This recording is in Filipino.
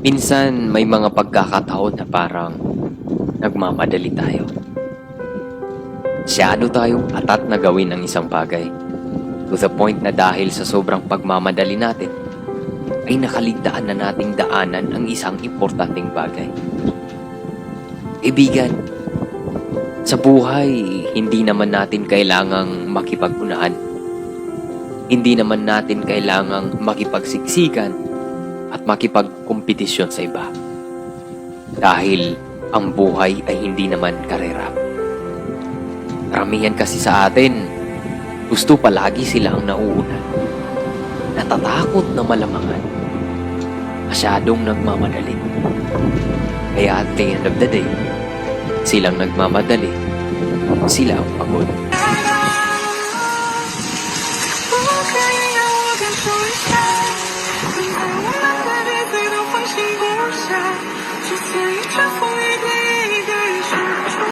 Minsan may mga pagkakataon na parang nagmamadali tayo. Masyado tayong atat na gawin ang isang bagay. To the point na dahil sa sobrang pagmamadali natin, ay nakaligtaan na nating daanan ang isang importanteng bagay. Kaibigan, sa buhay, hindi naman natin kailangang makipag-unahan. Hindi naman natin kailangang makipagsiksikan at makipagkompetisyon sa iba. Dahil ang buhay ay hindi naman karera. Karamihan kasi sa atin, gusto palagi sila ang nauuna. Natatakot na malamangan. Masyadong nagmamadali. Kaya at the end of the day, silang nagmamadali, sila ang pagod. 我可以让我感受一下，等在我们的彼此都放心不下，就算一阵风